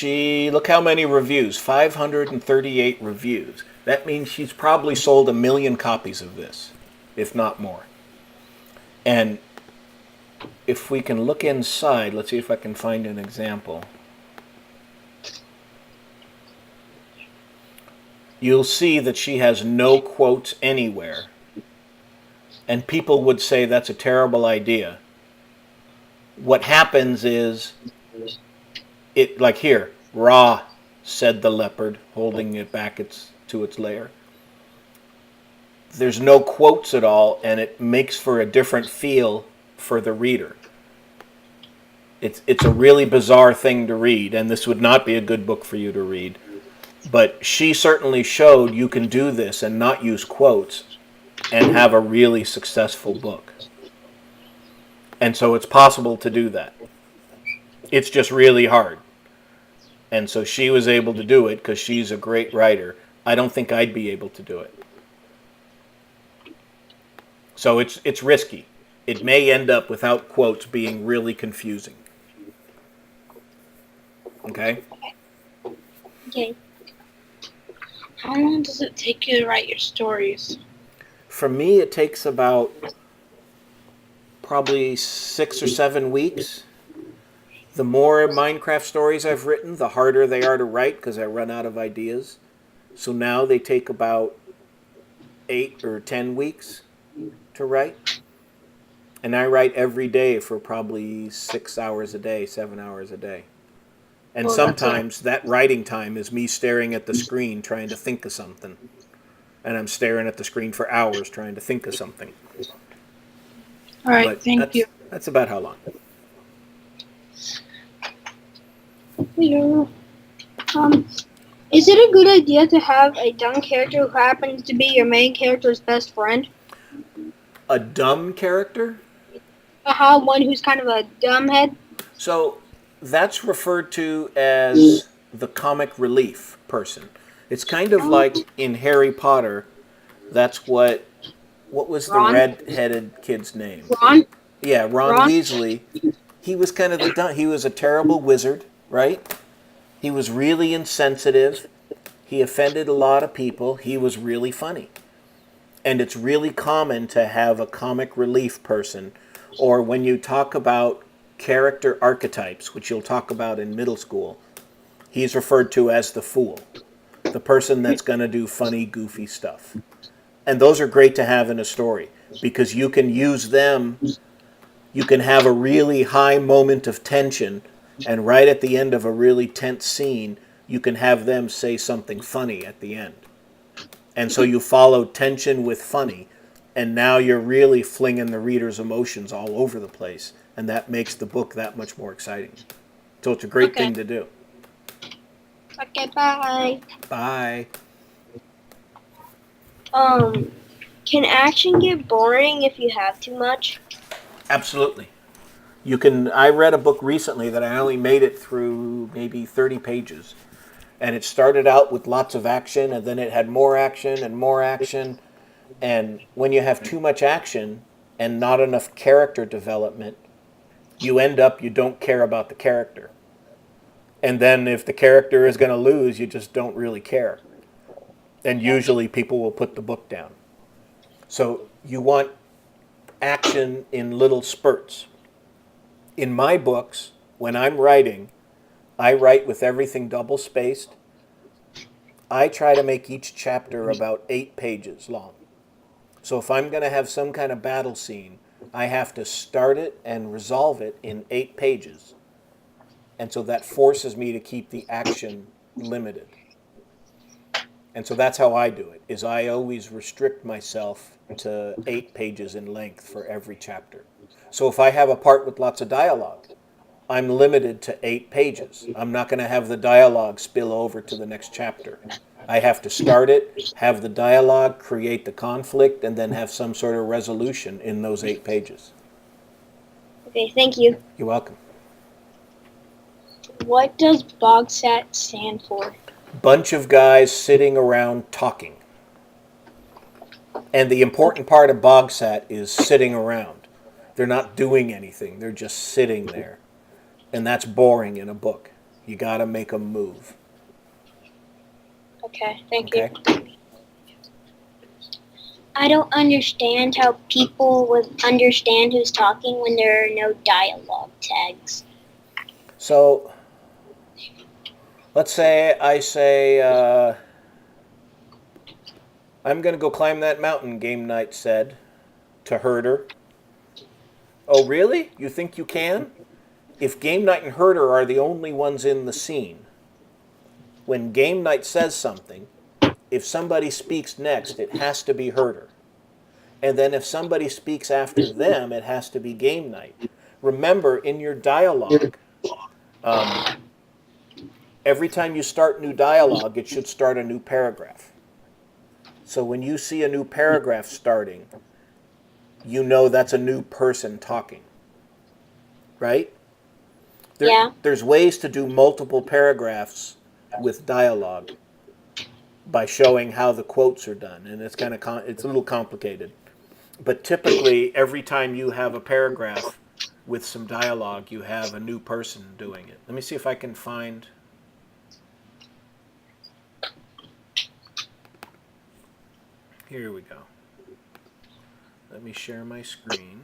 look how many reviews, 538 reviews. That means she's probably sold 1 million copies of this, if not more. And if we can look inside, let's see if I can find an example. You'll see that she has no quotes anywhere. And people would say that's a terrible idea. What happens is, like here, "Rah," said the leopard, holding it back to its lair. There's no quotes at all, and it makes for a different feel for the reader. It's a really bizarre thing to read, and this would not be a good book for you to read. But she certainly showed you can do this and not use quotes and have a really successful book. And so it's possible to do that. It's just really hard. And so she was able to do it because she's a great writer. I don't think I'd be able to do it. So it's risky. It may end up without quotes being really confusing. Okay? Okay. How long does it take you to write your stories? For me, it takes about probably 6 or 7 weeks. The more Minecraft stories I've written, the harder they are to write because I run out of ideas. So now they take about 8 or 10 weeks to write. And I write every day for probably 6 hours a day, 7 hours a day. And Well, sometimes that writing time is me staring at the screen trying to think of something. And I'm staring at the screen for hours trying to think of something. All right, But thank you. That's about how long. Hello. Is it a good idea to have a dumb character who happens to be your main character's best friend? A dumb character? One who's kind of a dumbhead? So that's referred to as the comic relief person. It's kind of like in Harry Potter, that's what was the Ron? red-headed kid's name? Ron? Yeah, Ron Ron? Weasley. He was kind of he was a terrible wizard, right? He was really insensitive. He offended a lot of people. He was really funny. And it's really common to have a comic relief person, or when you talk about character archetypes, which you'll talk about in middle school, he's referred to as the fool, the person that's going to do funny, goofy stuff. And those are great to have in a story because you can use them. You can have a really high moment of tension, and right at the end of a really tense scene, you can have them say something funny at the end. And so you follow tension with funny, and now you're really flinging the reader's emotions all over the place, and that makes the book that much more exciting. So it's a great Okay. thing to do. Okay, bye. Bye. Can action get boring if you have too much? Absolutely. You can. I read a book recently that I only made it through maybe 30 pages. And it started out with lots of action, and then it had more action and more action. And when you have too much action and not enough character development, you don't care about the character. And then if the character is going to lose, you just don't really care. And usually people will put the book down. So you want action in little spurts. In my books, when I'm writing, I write with everything double spaced. I try to make each chapter about 8 pages long. So if I'm going to have some kind of battle scene, I have to start it and resolve it in 8 pages. And so that forces me to keep the action limited. And so that's how I do it, is I always restrict myself to 8 pages in length for every chapter. So if I have a part with lots of dialogue, I'm limited to 8 pages. I'm not going to have the dialogue spill over to the next chapter. I have to start it, have the dialogue, create the conflict, and then have some sort of resolution in those 8 pages. Okay, thank you. You're welcome. What does BOGSAT stand for? Bunch of guys sitting around talking. And the important part of BOGSAT is sitting around. They're not doing anything. They're just sitting there. And that's boring in a book. You got to make them move. Okay, thank Okay? you. I don't understand how people would understand who's talking when there are no dialogue tags. So, let's say I say, I'm going to go climb that mountain, Game Night said to Herder. Oh, really? You think you can? If Game Night and Herder are the only ones in the scene, when Game Night says something, if somebody speaks next, it has to be Herder. And then if somebody speaks after them, it has to be Game Night. Remember, in your dialogue, every time you start new dialogue, it should start a new paragraph. So when you see a new paragraph starting, you know that's a new person talking. Right? Yeah. There's ways to do multiple paragraphs with dialogue by showing how the quotes are done, and it's kind of it's a little complicated. But typically, every time you have a paragraph with some dialogue, you have a new person doing it. Let me see if I can find. Here we go. Let me share my screen.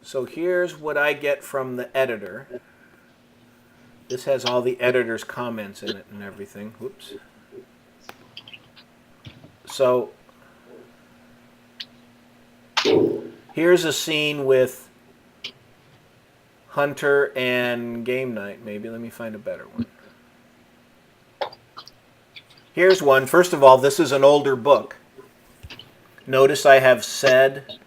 So here's what I get from the editor. This has all the editor's comments in it and everything. Whoops. So here's a scene with Hunter and Game Night. Maybe let me find a better one. Here's one. First of all, this is an older book. Notice I have said,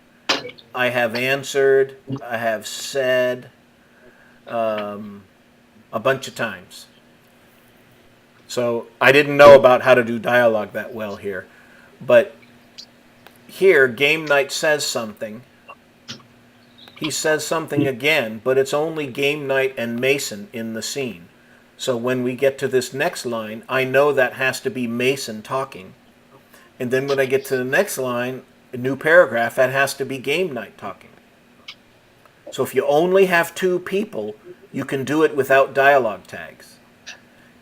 I have answered, I have said a bunch of times. So I didn't know about how to do dialogue that well here. But here, Game Night says something. He says something again, but it's only Game Night and Mason in the scene. So when we get to this next line, I know that has to be Mason talking. And then when I get to the next line, a new paragraph, that has to be Game Night talking. So if you only have 2 people, you can do it without dialogue tags.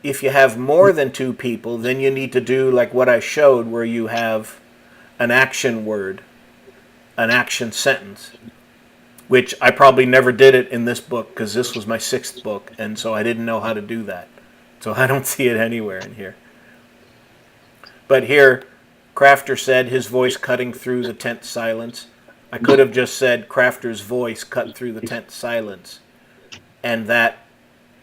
If you have more than 2 people, then you need to do like what I showed, where you have an action word, an action sentence, which I probably never did it in this book because this was my 6th book, and so I didn't know how to do that. So I don't see it anywhere in here. But here, Crafter said, his voice cutting through the tense silence. I could have just said Crafter's voice cut through the tense silence, and that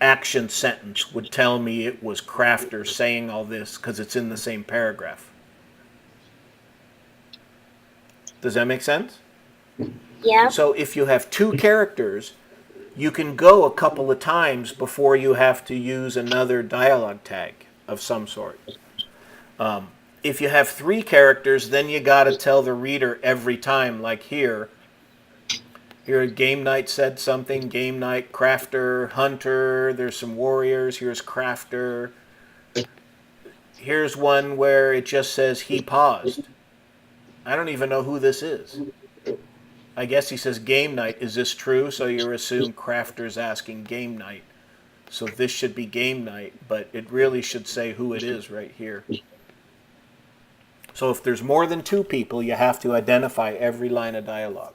action sentence would tell me it was Crafter saying all this because it's in the same paragraph. Does that make sense? Yeah. So if you have 2 characters, you can go a couple of times before you have to use another dialogue tag of some sort. If you have 3 characters, then you got to tell the reader every time, like here. Here, Game Night said something. Game Night, Crafter, Hunter. There's some warriors. Here's Crafter. Here's one where it just says he paused. I don't even know who this is. I guess he says Game Night. Is this true? So you assume Crafter's asking Game Night. So this should be Game Night, but it really should say who it is right here. So if there's more than 2 people, you have to identify every line of dialogue.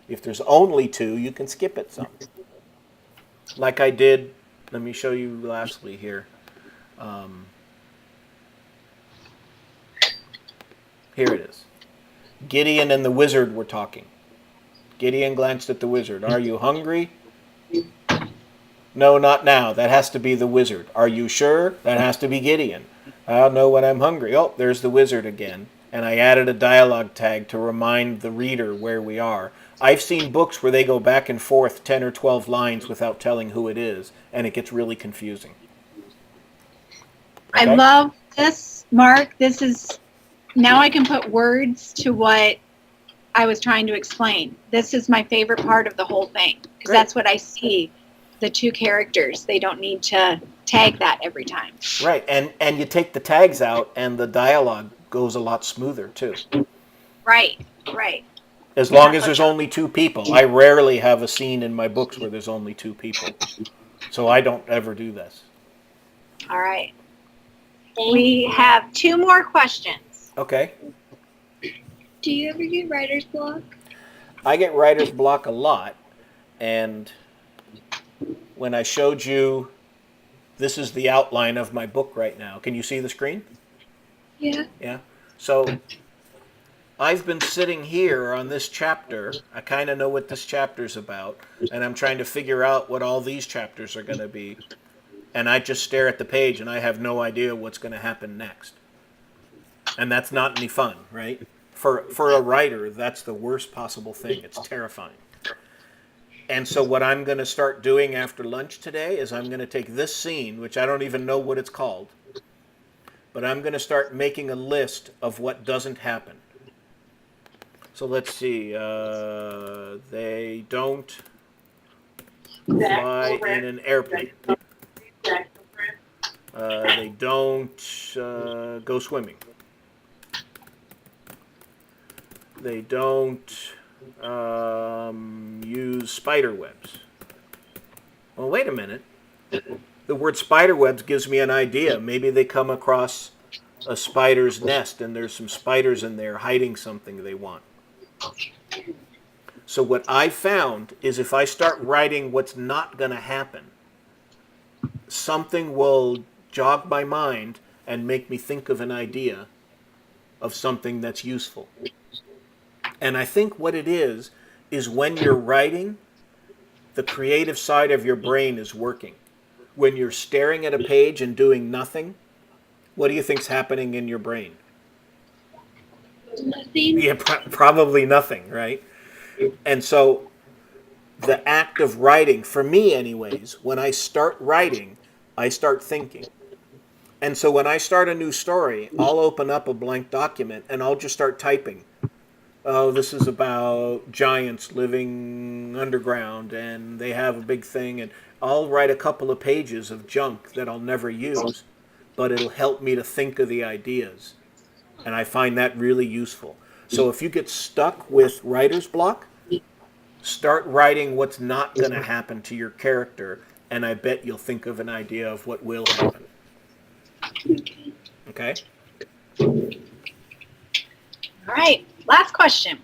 If there's only 2, you can skip it some. Like I did, let me show you lastly here. Here it is. Gideon and the wizard were talking. Gideon glanced at the wizard. Are you hungry? No, not now. That has to be the wizard. Are you sure? That has to be Gideon. I'll know when I'm hungry. Oh, there's the wizard again. And I added a dialogue tag to remind the reader where we are. I've seen books where they go back and forth 10 or 12 lines without telling who it is, and it gets really confusing. I Okay? love this, Mark. This is, now I can put words to what I was trying to explain. This is my favorite part of the whole thing, because Great. that's what I see. The 2 characters, they don't need to tag that every time. Right, and you take the tags out, and the dialogue goes a lot smoother, too. Right, right. As long as there's only 2 people. I rarely have a scene in my books where there's only 2 people. So I don't ever do this. All right. Thank We have 2 more questions. Okay. Do you ever get writer's block? I get writer's block a lot, and when I showed you, this is the outline of my book right now. Can you see the screen? Yeah. Yeah. So I've been sitting here on this chapter. I kind of know what this chapter's about, and I'm trying to figure out what all these chapters are going to be. And I just stare at the page, and I have no idea what's going to happen next. And that's not any fun, right? For a writer, that's the worst possible thing. It's terrifying. And so what I'm going to start doing after lunch today is I'm going to take this scene, which I don't even know what it's called, but I'm going to start making a list of what doesn't happen. So let's see. They don't fly in an airplane. They don't go swimming. They don't use spider webs. Well, wait a minute. The word spider webs gives me an idea. Maybe they come across a spider's nest and there's some spiders in there hiding something they want. So what I found is if I start writing what's not going to happen, something will jog my mind and make me think of an idea of something that's useful. And I think what it is when you're writing, the creative side of your brain is working. When you're staring at a page and doing nothing, what do you think's happening in your brain? Nothing. Yeah, probably nothing, right? And so the act of writing, for me anyways, when I start writing, I start thinking. And so when I start a new story, I'll open up a blank document and I'll just start typing. Oh, this is about giants living underground and they have a big thing. And I'll write a couple of pages of junk that I'll never use, but it'll help me to think of the ideas. And I find that really useful. So if you get stuck with writer's block, start writing what's not going to happen to your character, and I bet you'll think of an idea of what will happen. Okay? All right, last question.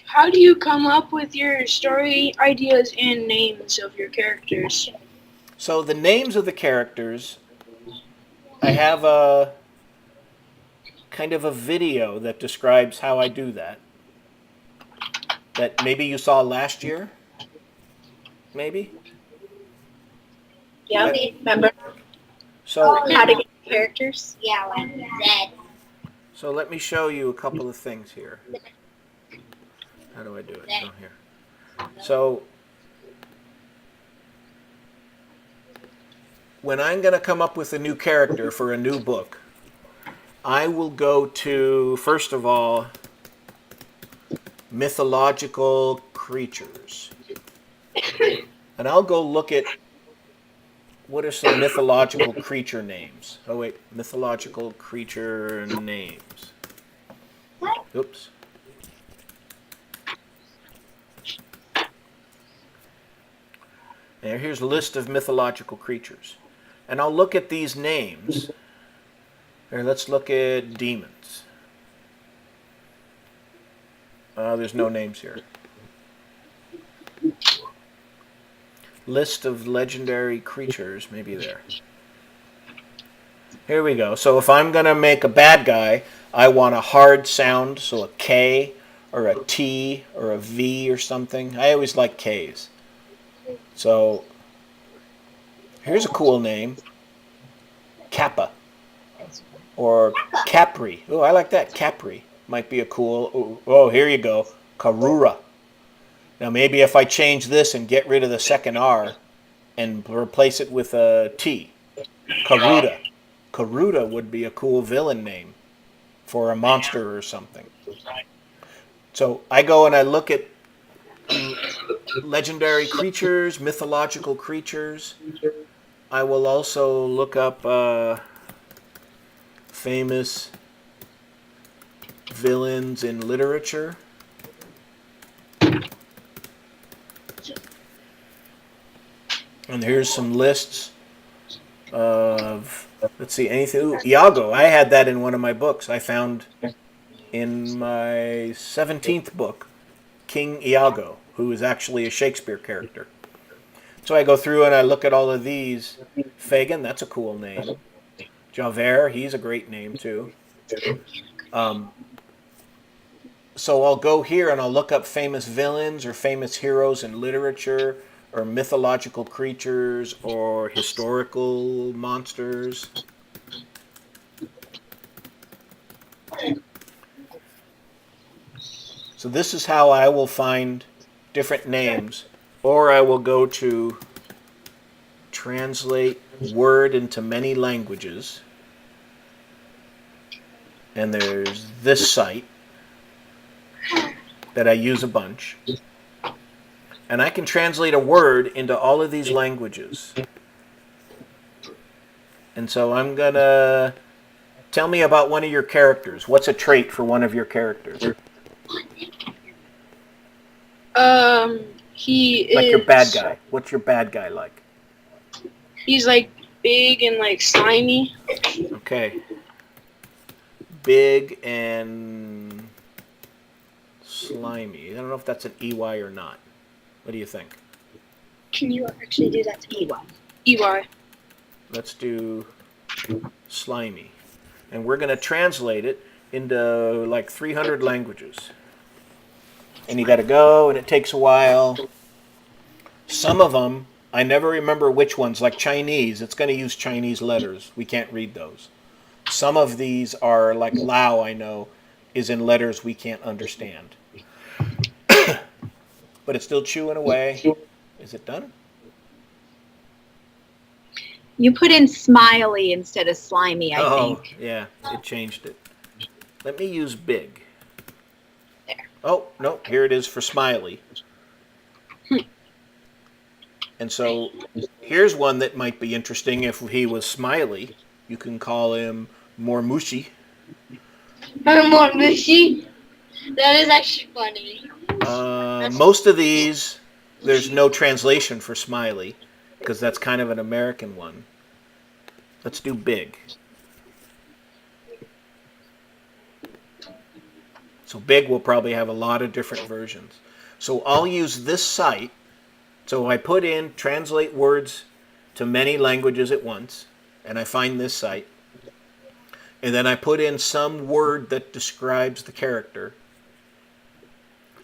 How do you come up with your story ideas and names of your characters? So the names of the characters, I have a kind of a video that describes how I do that. That maybe you saw last year? Maybe? Yeah, remember So, how to get characters? Yeah, like Z. so let me show you a couple of things here. How do I do it? Oh, here. So, when I'm going to come up with a new character for a new book, I will go to, first of all, mythological creatures. And I'll go look at what are some mythological creature names. Oh, wait, mythological creature names. Oops. And here's a list of mythological creatures. And I'll look at these names. Here, let's look at demons. There's no names here. List of legendary creatures, maybe there. Here we go. So if I'm going to make a bad guy, I want a hard sound, so a K or a T or a V or something. I always like Ks. So here's a cool name. Kappa. Or Capri. Oh, I like that. Capri might be a cool... Oh, here you go. Karura. Now maybe if I change this and get rid of the second R and replace it with a T. Karuda. Karuda would be a cool villain name for a monster or something. So I go and I look at legendary creatures, mythological creatures. I will also look up famous villains in literature. And here's some lists of, let's see, anything. Ooh, Iago. I had that in one of my books. I found in my 17th book, King Iago, who is actually a Shakespeare character. So I go through and I look at all of these. Fagin, that's a cool name. Javert, he's a great name too. So I'll go here and I'll look up famous villains or famous heroes in literature or mythological creatures or historical monsters. So this is how I will find different names, or I will go to translate word into many languages. And there's this site that I use a bunch. And I can translate a word into all of these languages. And so I'm going to tell me about one of your characters. What's a trait for one of your characters? He is... Like your bad guy. What's your bad guy like? He's like big and like slimy. Okay. Big and slimy. I don't know if that's an EY or not. What do you think? Can you actually do that to me? EY. Let's do slimy. And we're going to translate it into like 300 languages. And you got to go, and it takes a while. Some of them, I never remember which ones, like Chinese. It's going to use Chinese letters. We can't read those. Some of these are like Lao, I know, is in letters we can't understand. But it's still chewing away. Is it done? You put in smiley instead of slimy, I think. Yeah, it changed it. Let me use big. There. Oh, no, here it is for smiley. And so here's one that might be interesting if he was smiley. You can call him more mushy. More mushy? That is actually funny. Most of these, there's no translation for smiley, because that's kind of an American one. Let's do big. So big will probably have a lot of different versions. So I'll use this site. So I put in translate words to many languages at once, and I find this site. And then I put in some word that describes the character,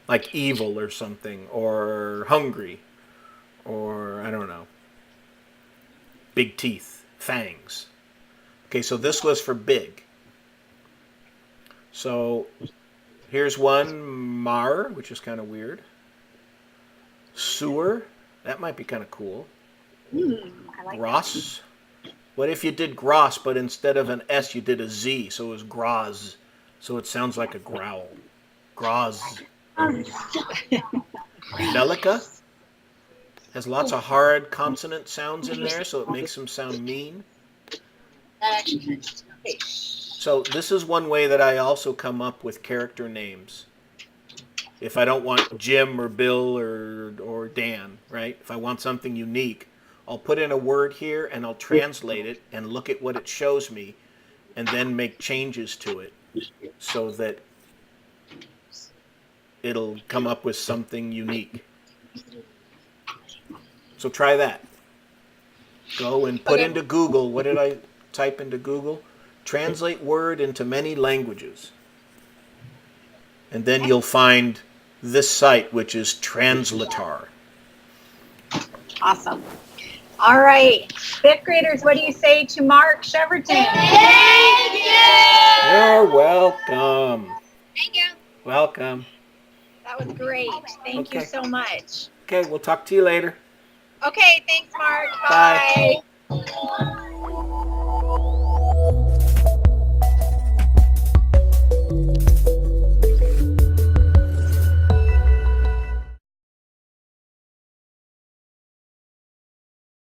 like evil or something, or hungry, or I don't know, big teeth, fangs. Okay, so this was for big. So here's one, mar, which is kind of weird. Sewer, that might be kind of cool. I like Gross. What if you did gross, but instead of an S, you did a Z, so it was groz. So it sounds like a growl. Groz. Delica has lots of hard consonant sounds in there, so it makes them sound mean. That actually makes okay. So this is one way that I also come up with character names. If I don't want Jim or Bill or Dan, right? If I want something unique, I'll put in a word here and I'll translate it and look at what it shows me and then make changes to it so that it'll come up with something unique. So try that. Go and put into Google, what did I type into Google? Translate word into many languages. And then you'll find this site, which is Translatar. Awesome. All right, fifth graders, what do you say to Mark Cheverton? Thank you. You're welcome. Thank you. Welcome. That was great. Thank you Okay. so much. Okay, we'll talk to you later. Okay, thanks, Mark. Bye. Bye.